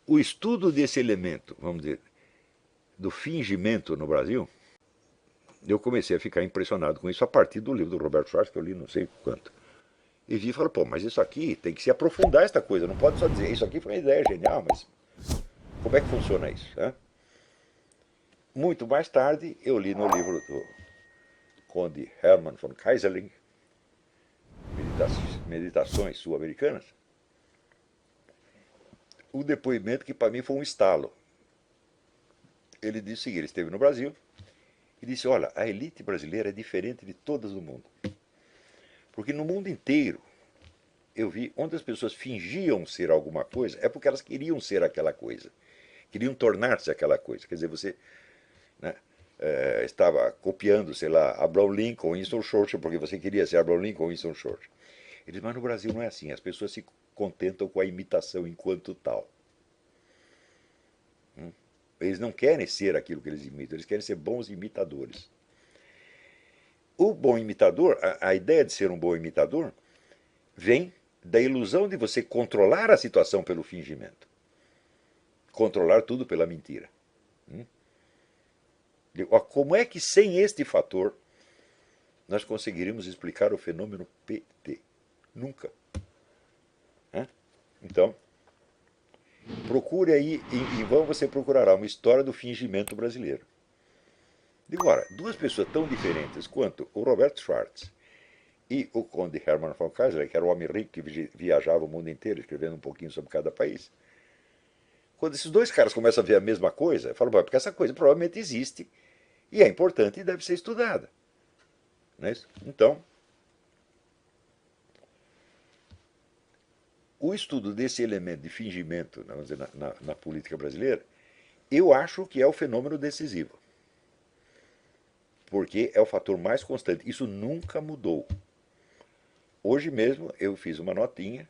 o estudo desse elemento, vamos dizer, do fingimento no Brasil, eu comecei a ficar impressionado com isso a partir do livro do Roberto Schwartz, que eu li não sei quanto. E vi e falei, pô, mas isso aqui tem que se aprofundar esta coisa, não pode só dizer, isso aqui foi uma ideia genial, mas como é que funciona isso? Né? Muito mais tarde, eu li no livro do Conde Hermann von Keyserling, Meditações Sul-Americanas, o depoimento que para mim foi um estalo. Ele disse o seguinte, ele esteve no Brasil e disse, olha, a elite brasileira é diferente de todas do mundo. Porque no mundo inteiro, eu vi onde as pessoas fingiam ser alguma coisa, é porque elas queriam ser aquela coisa. Queriam tornar-se aquela coisa. Quer dizer, você, né, estava copiando, sei lá, Abraham Lincoln, Winston Churchill, porque você queria ser Abraham Lincoln ou Winston Churchill. Ele disse, mas no Brasil não é assim, as pessoas se contentam com a imitação enquanto tal. Eles não querem ser aquilo que eles imitam, eles querem ser bons imitadores. O bom imitador, a ideia de ser um bom imitador, vem da ilusão de você controlar a situação pelo fingimento. Controlar tudo pela mentira. Como é que sem este fator nós conseguiríamos explicar o fenômeno PT? Nunca. Então, procure aí, em vão você procurará uma história do fingimento brasileiro. Agora, duas pessoas tão diferentes quanto o Roberto Schwartz e o Conde Hermann von Keyserling, que era um homem rico que viajava o mundo inteiro escrevendo um pouquinho sobre cada país, quando esses dois caras começam a ver a mesma coisa, eu falo, porque essa coisa provavelmente existe e é importante e deve ser estudada. Não é isso? Então, o estudo desse elemento de fingimento, vamos dizer, na política brasileira, eu acho que é o fenômeno decisivo. Porque é o fator mais constante. Isso nunca mudou. Hoje mesmo eu fiz uma notinha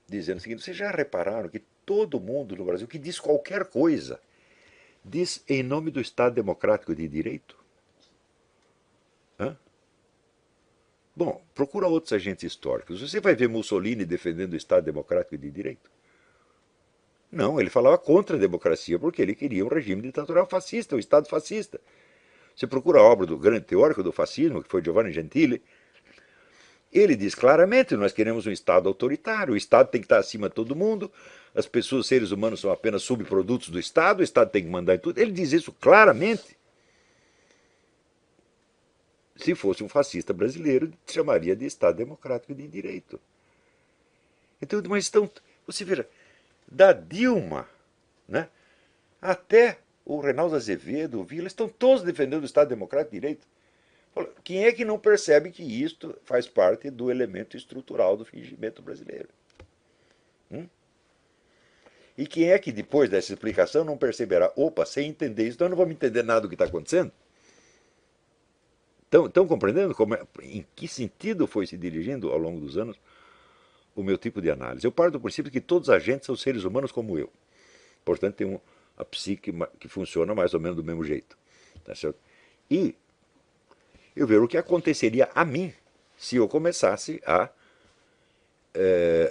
dizendo o seguinte, vocês já repararam que todo mundo no Brasil que diz qualquer coisa diz em nome do Estado Democrático de Direito? Hã? Bom, procura outros agentes históricos. Você vai ver Mussolini defendendo o Estado Democrático de Direito? Não, ele falava contra a democracia porque ele queria um regime ditatorial fascista, um Estado fascista. Você procura a obra do grande teórico do fascismo, que foi Giovanni Gentili, ele diz claramente, nós queremos um Estado autoritário, o Estado tem que estar acima de todo mundo, as pessoas, os seres humanos são apenas subprodutos do Estado, o Estado tem que mandar em tudo. Ele diz isso claramente. Se fosse um fascista brasileiro, chamaria de Estado Democrático de Direito. Então, mas estão, você veja, da Dilma, né, até o Reinaldo Azevedo, o Vila, estão todos defendendo o Estado Democrático de Direito. Quem é que não percebe que isto faz parte do elemento estrutural do fingimento brasileiro? E quem é que depois dessa explicação não perceberá, opa, sem entender isso, então eu não vamos entender nada do que está acontecendo? Estão compreendendo em que sentido foi se dirigindo ao longo dos anos o meu tipo de análise? Eu parto do princípio que todos os agentes são seres humanos como eu. Portanto, tem a psique que funciona mais ou menos do mesmo jeito. Tá certo? E eu vejo o que aconteceria a mim se eu começasse a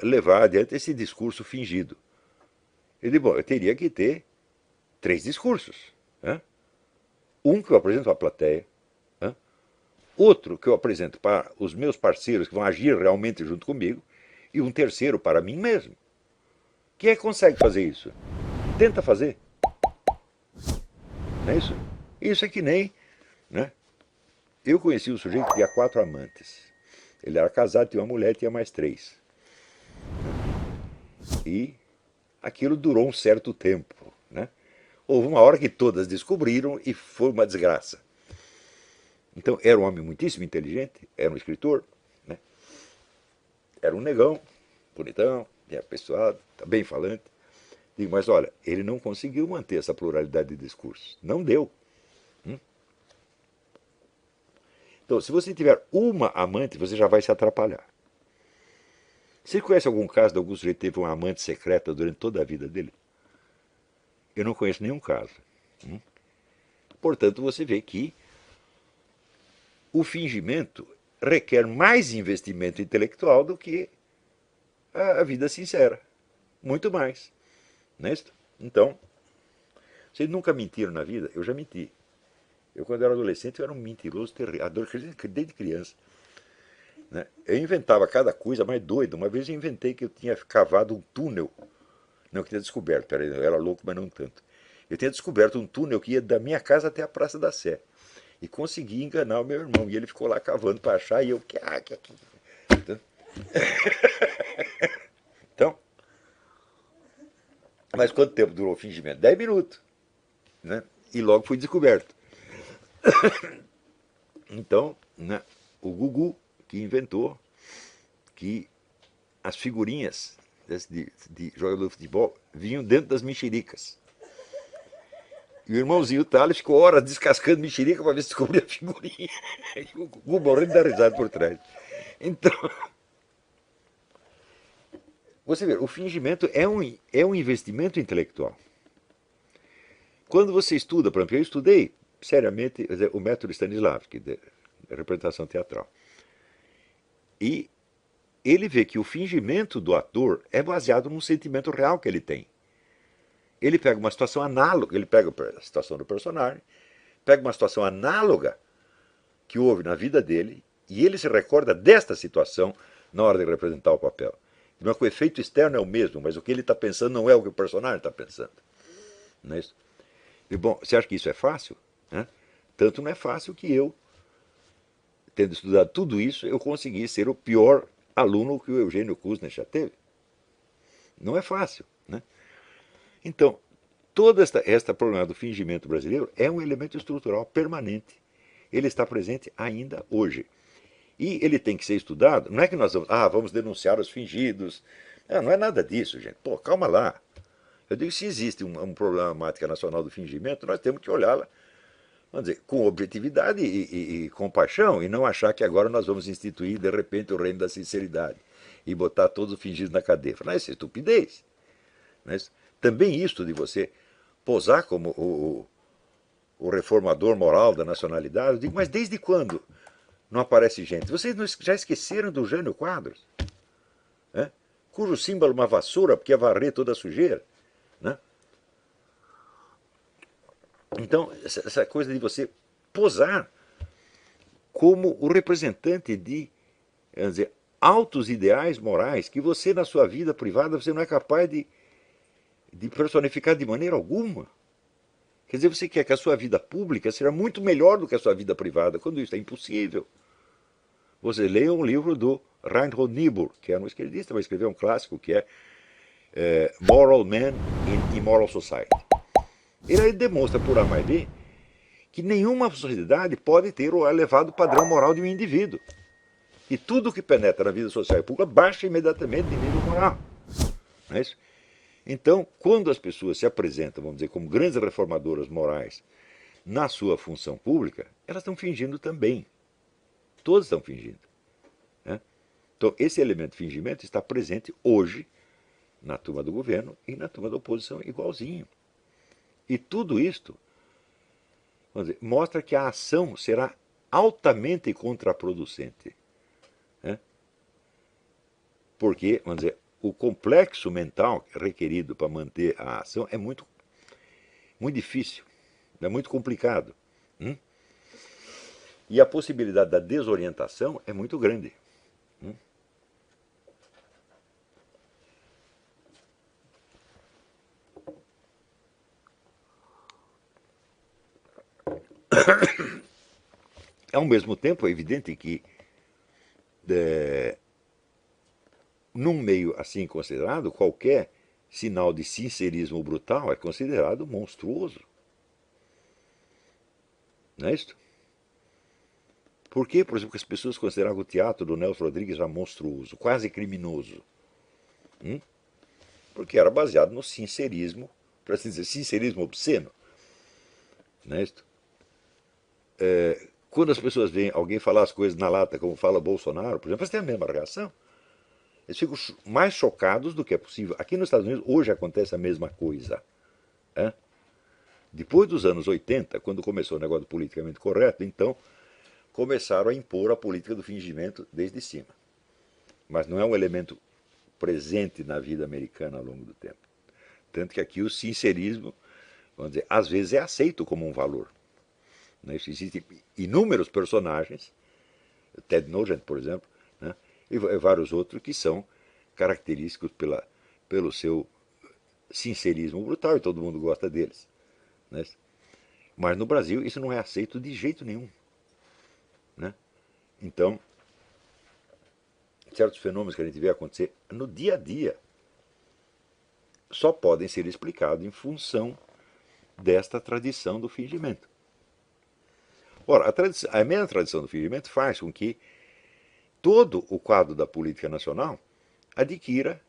levar adiante esse discurso fingido. Eu digo, bom, eu teria que ter 3 discursos. Né? Um que eu apresento para a plateia, né? Outro que eu apresento para os meus parceiros que vão agir realmente junto comigo, e um terceiro para mim mesmo. Quem é que consegue fazer isso? Tenta fazer. Não é isso? Isso é que nem... Né? Eu conheci um sujeito que tinha 4 amantes. Ele era casado, tinha uma mulher, tinha mais 3. E aquilo durou um certo tempo. Né? Houve uma hora que todas descobriram e foi uma desgraça. Então, era um homem muitíssimo inteligente, era um escritor, né? Era um negão, bonitão, bem apessoado, bem falante. Digo, mas olha, ele não conseguiu manter essa pluralidade de discursos. Não deu. Então, se você tiver uma amante, você já vai se atrapalhar. Você conhece algum caso de algum sujeito que teve uma amante secreta durante toda a vida dele? Eu não conheço nenhum caso. Portanto, você vê que o fingimento requer mais investimento intelectual do que a vida sincera. Muito mais. Não é isso? Então, vocês nunca mentiram na vida? Eu já menti. Eu, quando era adolescente, eu era um mentiroso terrível, desde criança. Né? Eu inventava cada coisa mais doida. Uma vez eu inventei que eu tinha cavado um túnel. Não, eu tinha descoberto, peraí, eu era louco, mas não tanto. Eu tinha descoberto um túnel que ia da minha casa até a Praça da Sé. E consegui enganar o meu irmão. E ele ficou lá cavando para achar e eu. Então, mas quanto tempo durou o fingimento? 10 minutos. Né? E logo fui descoberto. Então, né, o Gugu que inventou que as figurinhas de jogador de futebol vinham dentro das mexericas. E o irmãozinho Thales ficou horas descascando mexerica para ver se descobria a figurinha. E o Gugu morrendo da risada por trás. Então, você vê, o fingimento é um investimento intelectual. Quando você estuda, por exemplo, eu estudei seriamente o método Stanislavski, de representação teatral. E ele vê que o fingimento do ator é baseado num sentimento real que ele tem. Ele pega uma situação análoga, ele pega a situação do personagem, pega uma situação análoga que houve na vida dele, e ele se recorda desta situação na hora de representar o papel. Não é que o efeito externo é o mesmo, mas o que ele está pensando não é o que o personagem está pensando. Não é isso? E, bom, você acha que isso é fácil? Né? Tanto não é fácil que eu, tendo estudado tudo isso, eu consegui ser o pior aluno que o Eugênio Kuzner já teve. Não é fácil. Né? Então, todo esta problema do fingimento brasileiro é um elemento estrutural permanente. Ele está presente ainda hoje. E ele tem que ser estudado. Não é que nós vamos denunciar os fingidos. Não é nada disso, gente. Pô, calma lá. Eu digo que se existe uma problemática nacional do fingimento, nós temos que olhá-la, vamos dizer, com objetividade e compaixão, e não achar que agora nós vamos instituir, de repente, o reino da sinceridade e botar todos os fingidos na cadeia. Não, isso é estupidez. Mas também isso de você posar como o reformador moral da nacionalidade, eu digo, mas desde quando não aparece gente? Vocês já esqueceram do Jânio Quadros? Né? Cujo símbolo é uma vassoura, porque ia varrer toda a sujeira. Né? Então, essa coisa de você posar como o representante de, vamos dizer, altos ideais morais que você, na sua vida privada, você não é capaz de personificar de maneira alguma. Quer dizer, você quer que a sua vida pública seja muito melhor do que a sua vida privada, quando isso é impossível. Você leia um livro do Reinhold Niebuhr, que era um esquerdista, mas escreveu um clássico que é Moral Man in Immoral Society. Ele aí demonstra por A mais B que nenhuma sociedade pode ter o elevado padrão moral de um indivíduo. E tudo que penetra na vida social e pública baixa imediatamente de nível moral. Não é isso? Então, quando as pessoas se apresentam, vamos dizer, como grandes reformadoras morais na sua função pública, elas estão fingindo também. Todas estão fingindo. Né? Então, esse elemento de fingimento está presente hoje na turma do governo e na turma da oposição igualzinho. E tudo isto, vamos dizer, mostra que a ação será altamente contraproducente. Né? Porque, vamos dizer, o complexo mental requerido para manter a ação é muito difícil, é muito complicado. E a possibilidade da desorientação é muito grande. Ao mesmo tempo, é evidente que num meio assim considerado, qualquer sinal de sincerismo brutal é considerado monstruoso. Não é isso? Por que, por exemplo, que as pessoas consideravam o teatro do Nelson Rodrigues já monstruoso, quase criminoso? Porque era baseado no sincerismo, para assim dizer, sincerismo obsceno. Não é isso? Quando as pessoas veem alguém falar as coisas na lata, como fala Bolsonaro, por exemplo, eles têm a mesma reação. Eles ficam mais chocados do que é possível. Aqui nos Estados Unidos, hoje acontece a mesma coisa. Depois dos anos 80, quando começou o negócio do politicamente correto, então começaram a impor a política do fingimento desde cima. Mas não é um elemento presente na vida americana ao longo do tempo. Tanto que aqui o sincerismo, vamos dizer, às vezes é aceito como um valor. Né? Existem inúmeros personagens, Ted Nugent, por exemplo, né? E vários outros que são característicos pelo seu sincerismo brutal e todo mundo gosta deles. Né? Mas no Brasil isso não é aceito de jeito nenhum. Né? Então, certos fenômenos que a gente vê acontecer no dia a dia só podem ser explicados em função desta tradição do fingimento. Ora, a mesma tradição do fingimento faz com que todo o quadro da política nacional adquira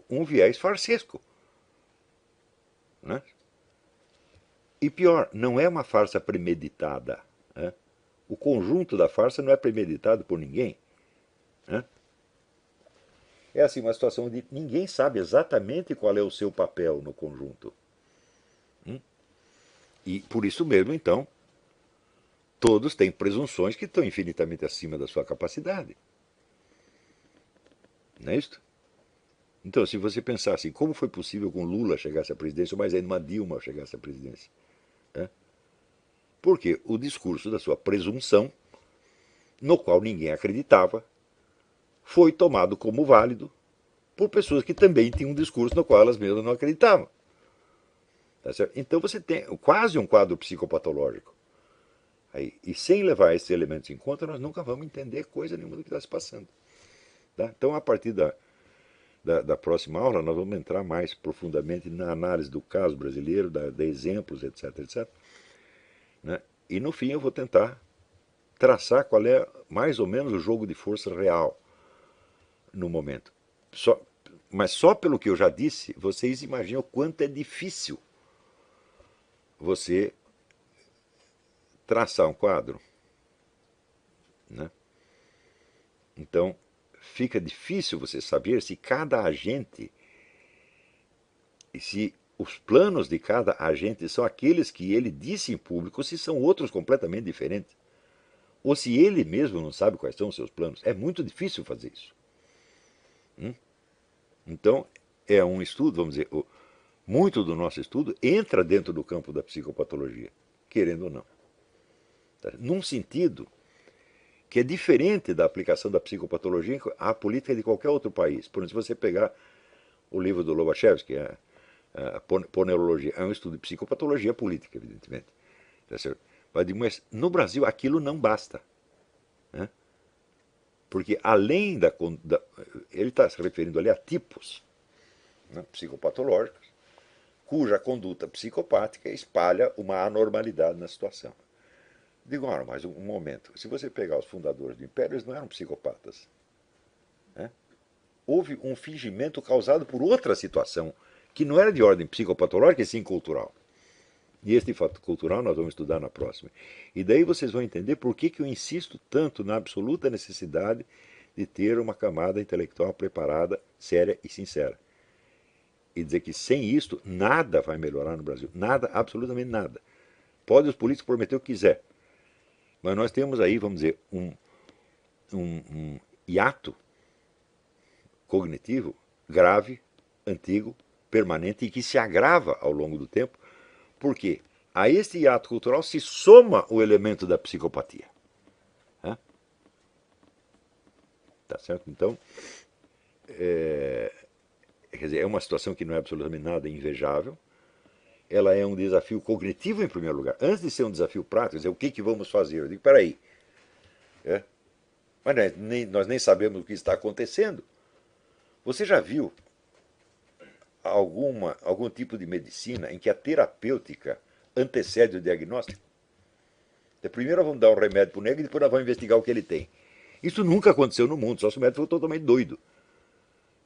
um viés farsesco. Né? E pior, não é uma farsa premeditada. Né? O conjunto da farsa não é premeditado por ninguém. Né? É assim uma situação de ninguém sabe exatamente qual é o seu papel no conjunto. E por isso mesmo, então, todos têm presunções que estão infinitamente acima da sua capacidade. Não é isso? Então, se você pensar assim, como foi possível que um Lula chegasse à presidência, ou mais ainda uma Dilma chegasse à presidência? Né? Porque o discurso da sua presunção, no qual ninguém acreditava, foi tomado como válido por pessoas que também tinham um discurso no qual elas mesmas não acreditavam. Tá certo? Então você tem quase um quadro psicopatológico. Aí, e sem levar esses elementos em conta, nós nunca vamos entender coisa nenhuma do que está se passando. Tá? Então, a partir da próxima aula, nós vamos entrar mais profundamente na análise do caso brasileiro, de exemplos, etc, etc. Né? E no fim eu vou tentar traçar qual é mais ou menos o jogo de força real no momento. Mas só pelo que eu já disse, vocês imaginam o quanto é difícil você traçar um quadro. Né? Então, fica difícil você saber se cada agente, se os planos de cada agente são aqueles que ele disse em público, ou se são outros completamente diferentes. Ou se ele mesmo não sabe quais são os seus planos. É muito difícil fazer isso. Então, é um estudo, vamos dizer, muito do nosso estudo entra dentro do campo da psicopatologia, querendo ou não. Num sentido que é diferente da aplicação da psicopatologia à política de qualquer outro país. Por exemplo, se você pegar o livro do Lobachevsky, a Poneurologia, é um estudo de psicopatologia política, evidentemente. Mas no Brasil aquilo não basta. Né? Porque além ele está se referindo ali a tipos, né, psicopatológicos, cuja conduta psicopática espalha uma anormalidade na situação. Digo, ora, mas um momento, se você pegar os fundadores do Império, eles não eram psicopatas. Né? Houve um fingimento causado por outra situação, que não era de ordem psicopatológica, e sim cultural. E este fato cultural nós vamos estudar na próxima. E daí vocês vão entender por que eu insisto tanto na absoluta necessidade de ter uma camada intelectual preparada, séria e sincera. E dizer que sem isto nada vai melhorar no Brasil. Nada, absolutamente nada. Pode os políticos prometer o que quiser. Mas nós temos aí, vamos dizer, um hiato cognitivo grave, antigo, permanente e que se agrava ao longo do tempo, porque a este hiato cultural se soma o elemento da psicopatia. Tá certo? Então, quer dizer, é uma situação que não é absolutamente nada invejável. Ela é um desafio cognitivo em primeiro lugar. Antes de ser um desafio prático, dizer, o que vamos fazer? Eu digo, peraí. Mas nós nem sabemos o que está acontecendo. Você já viu algum tipo de medicina em que a terapêutica antecede o diagnóstico? Primeiro vamos dar um remédio para o negro e depois nós vamos investigar o que ele tem. Isso nunca aconteceu no mundo, só se o médico for totalmente doido.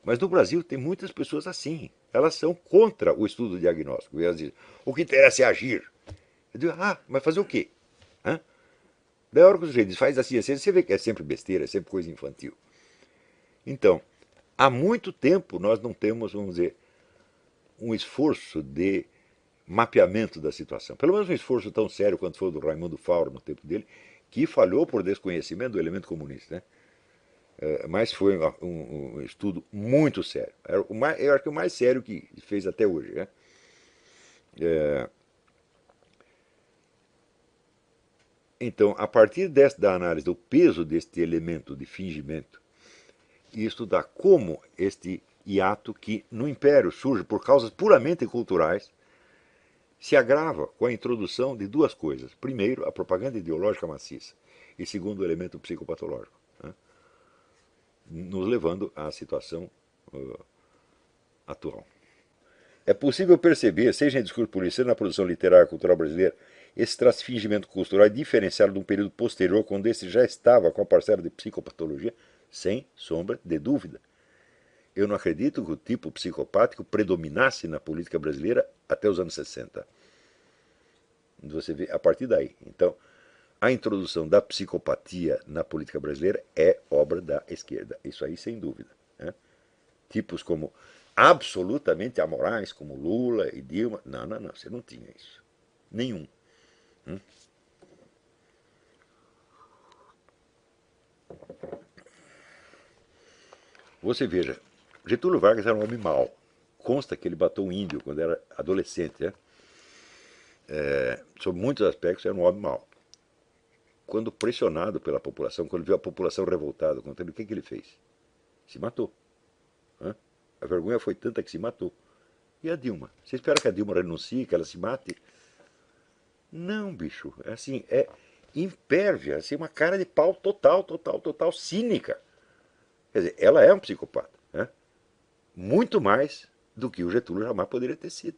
Mas no Brasil tem muitas pessoas assim. Elas são contra o estudo diagnóstico. E elas dizem, o que interessa é agir. Eu digo, mas fazer o quê? Daí a hora que o sujeito diz, faz assim, você vê que é sempre besteira, é sempre coisa infantil. Então, há muito tempo nós não temos, vamos dizer, um esforço de mapeamento da situação. Pelo menos um esforço tão sério quanto foi o do Raimundo Fauro no tempo dele, que falhou por desconhecimento do elemento comunista. Né? Mas foi um estudo muito sério. Eu acho que o mais sério que fez até hoje. Né? Então, a partir da análise do peso deste elemento de fingimento, e estudar como este hiato, que no Império surge por causas puramente culturais, se agrava com a introdução de duas coisas. Primeiro, a propaganda ideológica maciça. E segundo, o elemento psicopatológico. Né? Nos levando à situação atual. É possível perceber, seja em discurso político, seja na produção literária e cultural brasileira, esse transfingimento cultural é diferenciado de um período posterior, quando esse já estava com a parcela de psicopatologia, sem sombra de dúvida. Eu não acredito que o tipo psicopático predominasse na política brasileira até os anos 60. Você vê a partir daí. Então, a introdução da psicopatia na política brasileira é obra da esquerda. Isso aí, sem dúvida. Né? Tipos como absolutamente amorais, como Lula e Dilma. Não, você não tinha isso. Nenhum. Você veja, Getúlio Vargas era um homem mau. Consta que ele matou um índio quando era adolescente. Né? Sob muitos aspectos, era um homem mau. Quando pressionado pela população, quando viu a população revoltada contra ele, o que ele fez? Se matou. Né? A vergonha foi tanta que se matou. E a Dilma? Você espera que a Dilma renuncie, que ela se mate? Não, bicho. É assim, é impérvia, assim, uma cara de pau total, cínica. Quer dizer, ela é um psicopata. Né? Muito mais do que o Getúlio jamais poderia ter sido.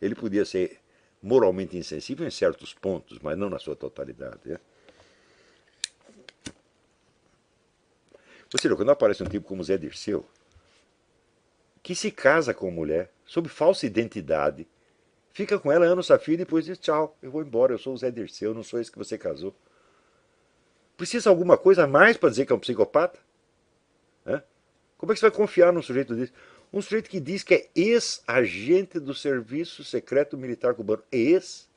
Ele podia ser moralmente insensível em certos pontos, mas não na sua totalidade. Né? Você viu, quando aparece um tipo como Zé Dirceu, que se casa com mulher, sob falsa identidade, fica com ela anos a fio e depois diz tchau, eu vou embora, eu sou o Zé Dirceu, eu não sou esse que você casou. Precisa alguma coisa a mais para dizer que é um psicopata? Né? Como é que você vai confiar num sujeito desse? Um sujeito que diz que é ex-agente do Serviço Secreto Militar Cubano. Ex?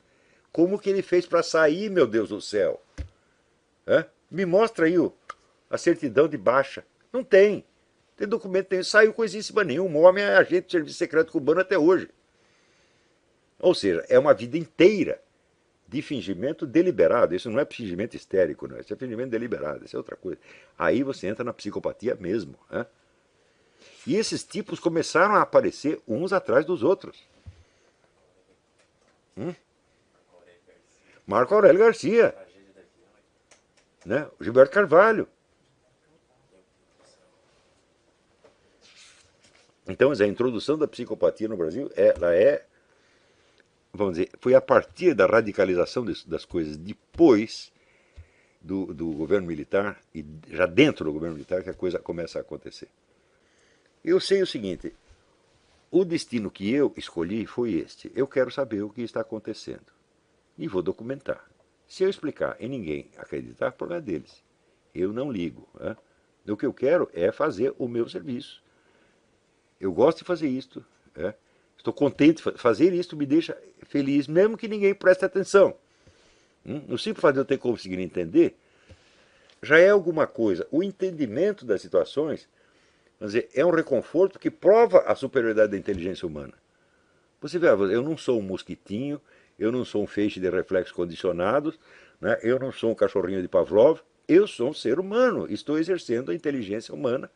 Como que ele fez para sair, meu Deus do céu? Me mostra aí a certidão de baixa. Não tem. Tem documento, tem. Saiu coisíssima nenhuma. O homem é agente do Serviço Secreto Cubano até hoje. Ou seja, é uma vida inteira de fingimento deliberado. Isso não é fingimento histérico, não. Isso é fingimento deliberado. Isso é outra coisa. Aí você entra na psicopatia mesmo. Né? E esses tipos começaram a aparecer uns atrás dos outros. Marco Aurélio Garcia. Né? O Gilberto Carvalho. Então, a introdução da psicopatia no Brasil, ela vamos dizer, foi a partir da radicalização das coisas depois do governo militar, e já dentro do governo militar, que a coisa começa a acontecer. Eu sei o seguinte, o destino que eu escolhi foi este. Eu quero saber o que está acontecendo. E vou documentar. Se eu explicar e ninguém acreditar, o problema é deles. Eu não ligo. Né? O que eu quero é fazer o meu serviço. Eu gosto de fazer isto. Né? Estou contente. Fazer isto me deixa feliz, mesmo que ninguém preste atenção. No simples fato de eu ter conseguido entender, já é alguma coisa. O entendimento das situações, vamos dizer, é um reconforto que prova a superioridade da inteligência humana. Você vê, eu não sou um mosquitinho, eu não sou um feixe de reflexos condicionados, né? Eu não sou um cachorrinho de Pavlov, eu sou um ser humano, estou exercendo a inteligência humana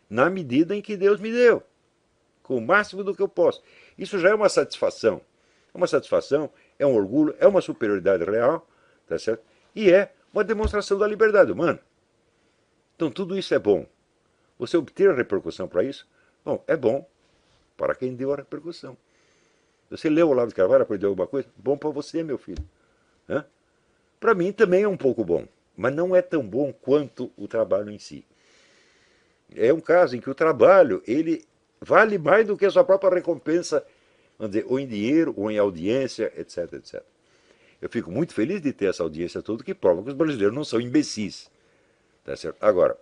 na medida em que Deus me deu, com o máximo do que eu posso. Isso já é uma satisfação. É uma satisfação, é um orgulho, é uma superioridade real, tá certo? E é uma demonstração da liberdade humana. Então tudo isso é bom. Você obter a repercussão para isso, bom, é bom para quem deu a repercussão. Você leu o Olavo de Carvalho, aprendeu alguma coisa? Bom para você, meu filho. Para mim também é um pouco bom, mas não é tão bom quanto o trabalho em si. É um caso em que o trabalho ele vale mais do que a sua própria recompensa, vamos dizer, ou em dinheiro, ou em audiência, etc, etc. Eu fico muito feliz de ter essa audiência toda, que prova que os brasileiros não são imbecis. Tá certo? Agora,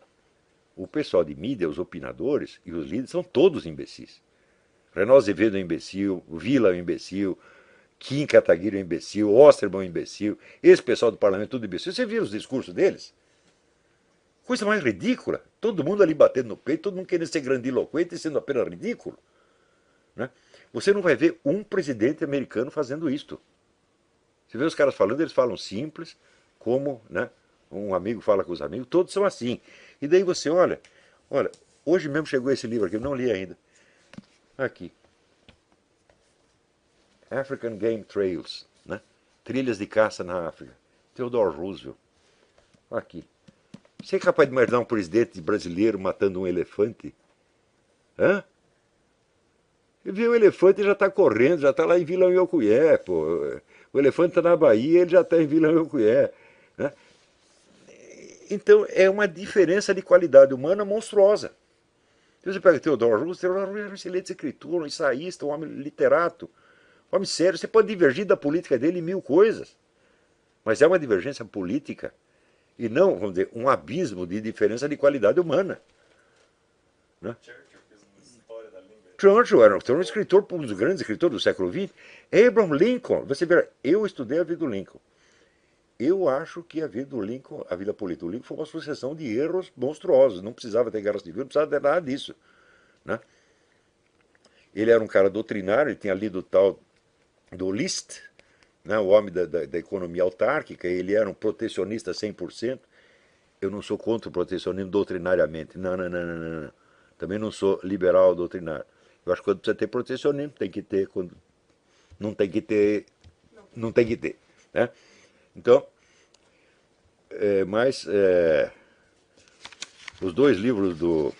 o pessoal de mídia, os opinadores e os líderes são todos imbecis. Renan Azevedo é um imbecil, Vila é um imbecil, Kim Kataguiri é um imbecil, Osterman é um imbecil, esse pessoal do parlamento é tudo imbecil. Você viu os discursos deles? Coisa mais ridícula. Todo mundo ali batendo no peito, todo mundo querendo ser grandiloquente e sendo apenas ridículo. Né? Você não vai ver um presidente americano fazendo isto. Você vê os caras falando, eles falam simples, como, né, um amigo fala com os amigos, todos são assim. E daí você olha, hoje mesmo chegou esse livro aqui, eu não li ainda. Aqui. African Game Trails, né? Trilhas de caça na África. Theodore Roosevelt. Aqui. Você é capaz de imaginar um presidente brasileiro matando um elefante? Hã? Ele vê o elefante e já está correndo, já está lá em Vila Anhocuié, pô. O elefante está na Bahia, ele já está em Vila Anhocuié. Né? Então é uma diferença de qualidade humana monstruosa. Se você pega Theodore Roosevelt era um excelente escritor, um ensaísta, um homem literato, um homem sério. Você pode divergir da política dele em mil coisas, mas é uma divergência política e não, vamos dizer, um abismo de diferença de qualidade humana. Né? Churchill era um escritor, um dos grandes escritores do século XX. Abraham Lincoln, você vê, eu estudei a vida do Lincoln. Eu acho que a vida do Lincoln, a vida política do Lincoln foi uma sucessão de erros monstruosos. Não precisava ter guerra civil, não precisava ter nada disso. Né? Ele era um cara doutrinário, ele tinha lido o tal do List, né, o homem da economia autárquica, ele era um protecionista 100%. Eu não sou contra o protecionismo doutrinariamente. Não, não, não, não, não. Também não sou liberal doutrinário. Eu acho que quando precisa ter protecionismo, tem que ter. Quando não tem que ter, não tem que ter. Né? Então, os dois livros do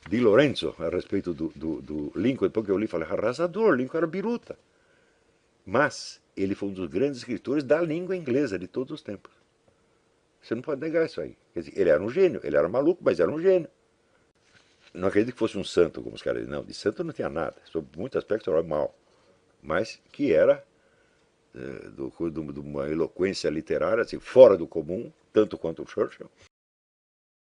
Di Lorenzo a respeito do Lincoln, depois que eu li, falei, arrasador, Lincoln era biruta. Mas ele foi um dos grandes escritores da língua inglesa de todos os tempos. Você não pode negar isso aí. Quer dizer, ele era um gênio, ele era maluco, mas era um gênio. Não acredito que fosse um santo, como os caras dizem. Não, de santo não tinha nada. Sob muitos aspectos era mal. Mas que era de uma eloquência literária assim, fora do comum, tanto quanto o Churchill.